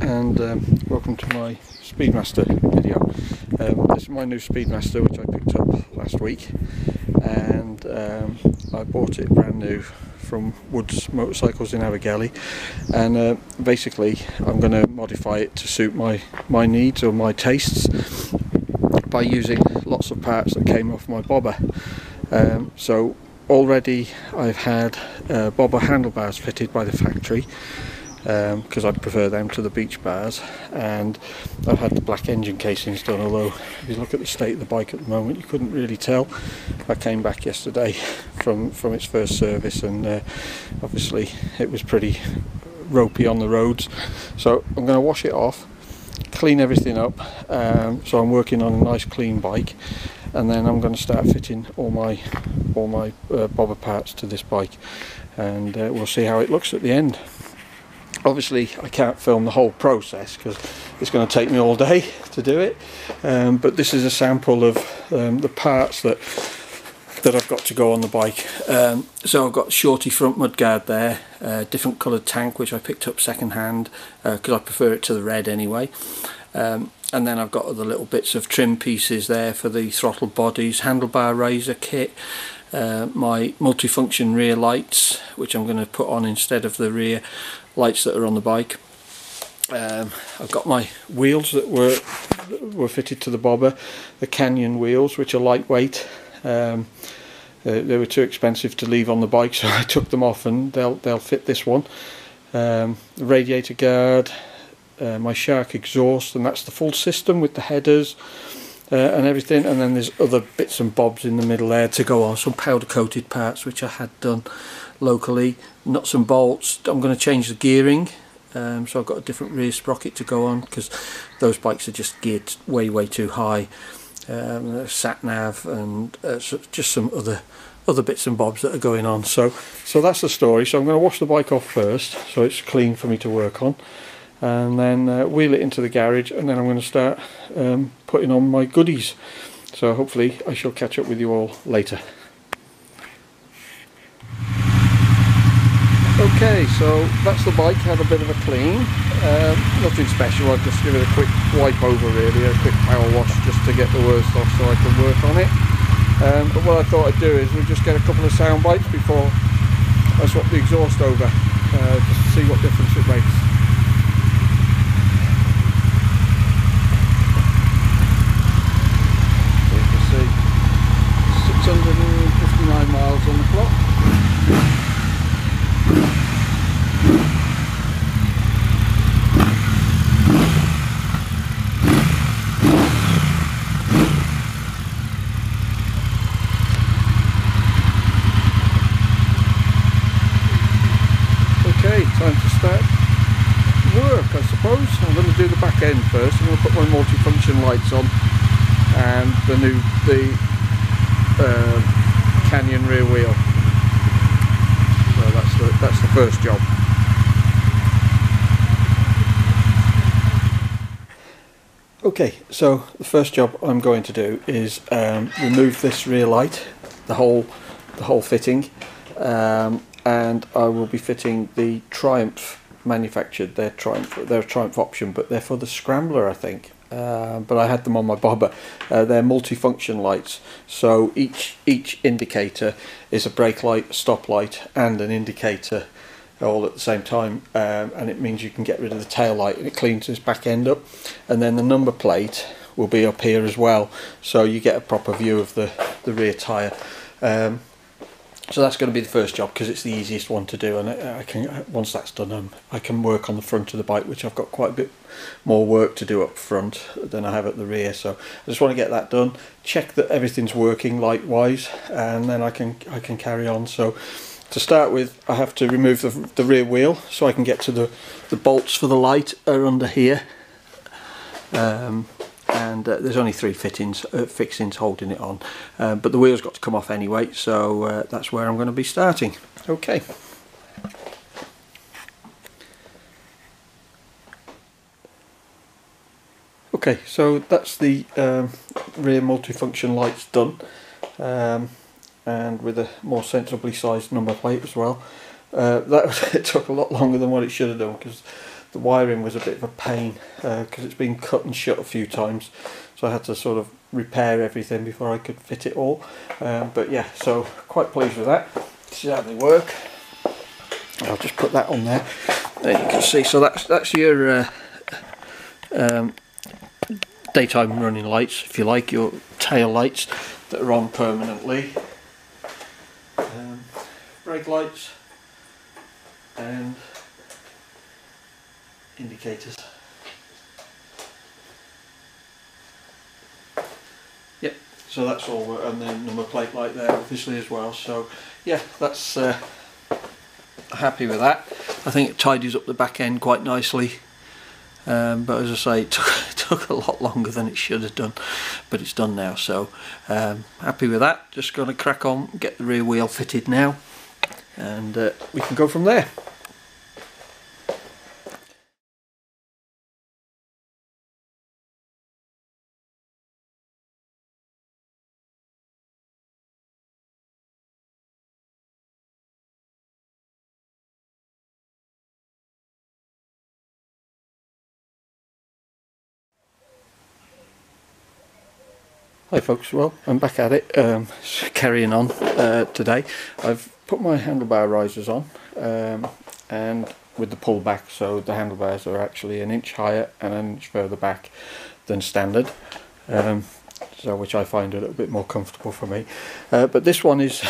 and welcome to my Speedmaster video. This is my new Speedmaster, which I picked up last week, and I bought it brand new from Woods Motorcycles in Abergele, and basically I'm going to modify it to suit my needs or my tastes by using lots of parts that came off my bobber. So already I've had bobber handlebars fitted by the factory, because I prefer them to the beach bars, and I've had the black engine casings done, although if you look at the state of the bike at the moment you couldn't really tell. I came back yesterday from its first service, and obviously it was pretty ropey on the roads, so I'm going to wash it off, clean everything up, so I'm working on a nice clean bike, and then I'm going to start fitting all my bobber parts to this bike, and we'll see how it looks at the end. Obviously I can't film the whole process because it's going to take me all day to do it, but this is a sample of the parts that I've got to go on the bike. So I've got shorty front mudguard there, different coloured tank which I picked up second hand because I prefer it to the red anyway, and then I've got other little bits of trim pieces there for the throttle bodies, handlebar raiser kit, my multifunction rear lights which I'm going to put on instead of the rear lights that are on the bike. I've got my wheels that were fitted to the bobber, the Canyon wheels, which are lightweight. They were too expensive to leave on the bike, so I took them off, and they'll fit this one. The radiator guard, my Shark exhaust, and that's the full system with the headers and everything, and then there's other bits and bobs in the middle there to go on, some powder coated parts which I had done locally, nuts and bolts. I'm going to change the gearing, so I've got a different rear sprocket to go on because those bikes are just geared way too high. Sat nav and just some other bits and bobs that are going on. So that's the story. So I'm going to wash the bike off first so it's clean for me to work on, and then wheel it into the garage, and then I'm going to start putting on my goodies. So hopefully I shall catch up with you all later. Okay, so that's the bike, had a bit of a clean, nothing special, I'll just give it a quick wipe over really, a quick power wash just to get the worst off so I can work on it. But what I thought I'd do is we'll just get a couple of sound bites before I swap the exhaust over, just to see what difference it makes. So you can see 659 miles on the clock. Okay, time to start work, I suppose. I'm going to do the back end first. I'm going to put my multifunction lights on and the Canyon rear wheel. So that's the first job. Okay, so the first job I'm going to do is remove this rear light, the whole fitting, and I will be fitting the Triumph manufactured. They're a Triumph option, but they're for the Scrambler, I think. But I had them on my bobber. They're multifunction lights, so each indicator is a brake light, a stop light, and an indicator all at the same time, and it means you can get rid of the tail light, and it cleans this back end up, and then the number plate will be up here as well, so you get a proper view of the rear tyre. So that's going to be the first job because it's the easiest one to do, and I can, once that's done, I can work on the front of the bike, which I've got quite a bit more work to do up front than I have at the rear. So I just want to get that done, check that everything's working light wise, and then I can carry on. So to start with, I have to remove the rear wheel so I can get to the bolts for the light are under here. And there's only 3 fixings holding it on, but the wheel's got to come off anyway, so that's where I'm going to be starting. Okay. Okay, so that's the rear multifunction lights done, and with a more sensibly sized number plate as well. It took a lot longer than what it should have done because the wiring was a bit of a pain because it's been cut and shut a few times, so I had to sort of repair everything before I could fit it all. But yeah, so quite pleased with that. This is how they work. I'll just put that on there. There you can see. So that's your daytime running lights, if you like, your tail lights that are on permanently. Brake lights and indicators. Yep, so that's all, and then number plate light there obviously as well. So yeah, that's happy with that. I think it tidies up the back end quite nicely, but as I say, it took a lot longer than it should have done, but it's done now, so happy with that. Just going to crack on, get the rear wheel fitted now, and we can go from there. Hi folks, well I'm back at it, carrying on today. I've put my handlebar risers on and with the pull back, so the handlebars are actually an inch higher and an inch further back than standard, so which I find a little bit more comfortable for me. But this one is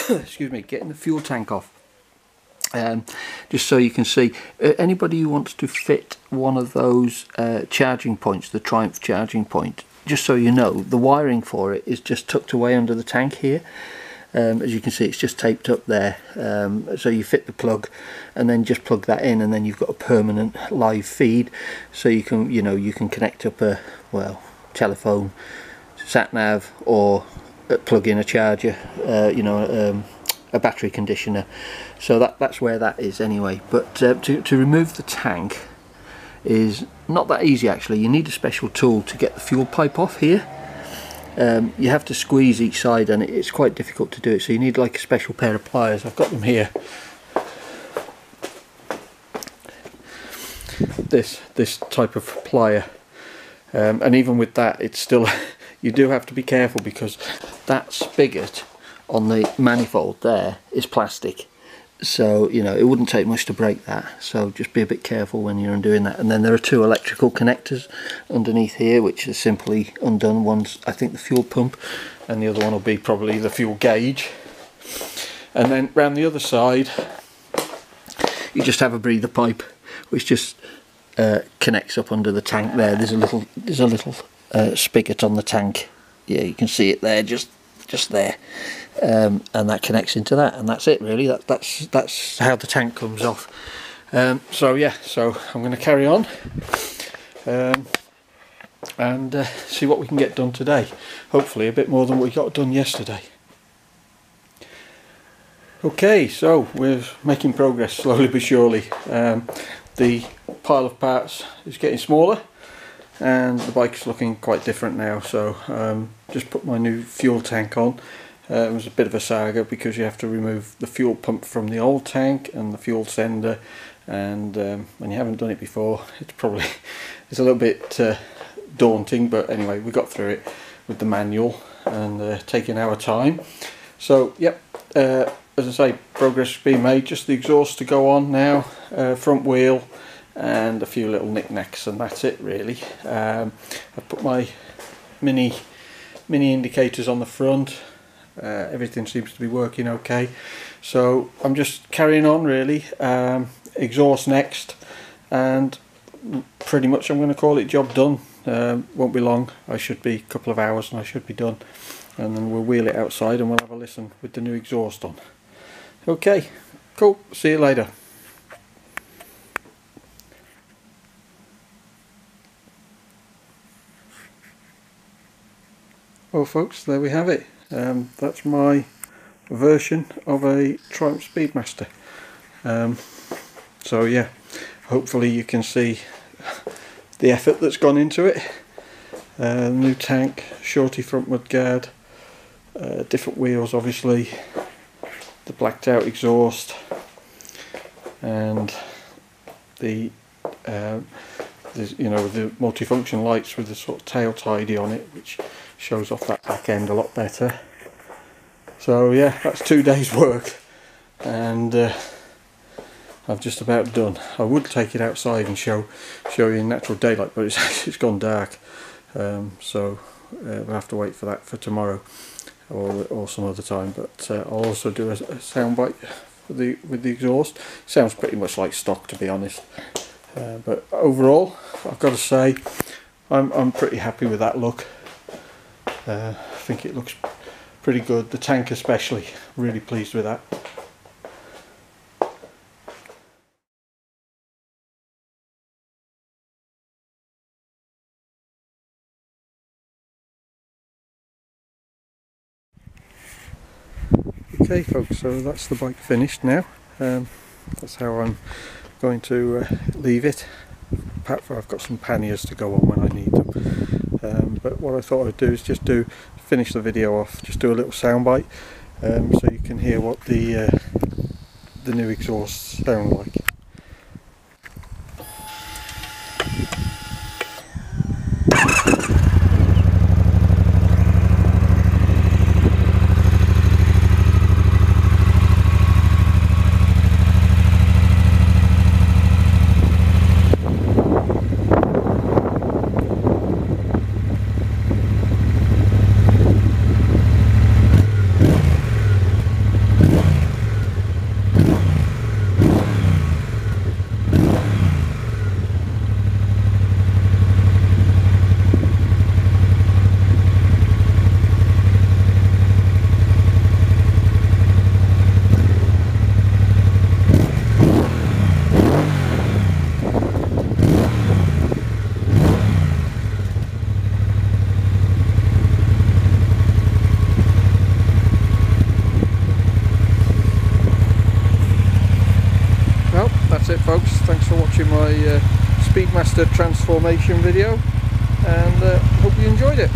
excuse me, getting the fuel tank off. Just so you can see, anybody who wants to fit one of those charging points, the Triumph charging point, just so you know, the wiring for it is just tucked away under the tank here. As you can see, it's just taped up there, so you fit the plug and then just plug that in, and then you've got a permanent live feed, so you can, you know, you can connect up a, well, telephone, sat nav, or plug in a charger, you know, a battery conditioner. So that's where that is anyway. But to remove the tank is not that easy actually. You need a special tool to get the fuel pipe off here. You have to squeeze each side and it's quite difficult to do it, so you need like a special pair of pliers. I've got them here. This type of plier, and even with that it's still you do have to be careful, because that spigot on the manifold there is plastic, so you know it wouldn't take much to break that, so just be a bit careful when you're undoing that. And then there are two electrical connectors underneath here which are simply undone. One's I think the fuel pump and the other one will be probably the fuel gauge. And then round the other side you just have a breather pipe which just connects up under the tank there. There's a little spigot on the tank, yeah, you can see it there, just there, and that connects into that, and that's it really. That's how the tank comes off. So yeah, so I'm going to carry on and see what we can get done today. Hopefully a bit more than we got done yesterday. Okay, so we're making progress slowly but surely. The pile of parts is getting smaller and the bike's looking quite different now, so just put my new fuel tank on. It was a bit of a saga because you have to remove the fuel pump from the old tank and the fuel sender, and when you haven't done it before it's a little bit daunting, but anyway we got through it with the manual and taking our time. So yep, as I say, progress has been made. Just the exhaust to go on now, front wheel and a few little knickknacks, and that's it really. I've put my mini indicators on the front. Everything seems to be working okay, so I'm just carrying on really. Exhaust next, and pretty much I'm going to call it job done. Won't be long, I should be a couple of hours and I should be done, and then we'll wheel it outside and we'll have a listen with the new exhaust on. Okay, cool, see you later. Well folks, there we have it. That's my version of a Triumph Speedmaster. So yeah, hopefully you can see the effort that's gone into it. New tank, shorty front mudguard, different wheels obviously, the blacked out exhaust, and the you know, the multifunction lights with the sort of tail tidy on it, which shows off that back end a lot better. So yeah, that's 2 days work, and I've just about done. I would take it outside and show you in natural daylight, but it's gone dark, so we'll have to wait for that for tomorrow or some other time. But I'll also do a sound bite with the exhaust. Sounds pretty much like stock, to be honest, but overall I've got to say I'm pretty happy with that look. I think it looks pretty good. The tank especially, really pleased with that. Okay folks, so that's the bike finished now. That's how I'm going to leave it. I've got some panniers to go on when I need them, but what I thought I'd do is just finish the video off, just do a little sound bite, so you can hear what the new exhausts sound like. That's it folks, thanks for watching my Speedmaster transformation video, and hope you enjoyed it.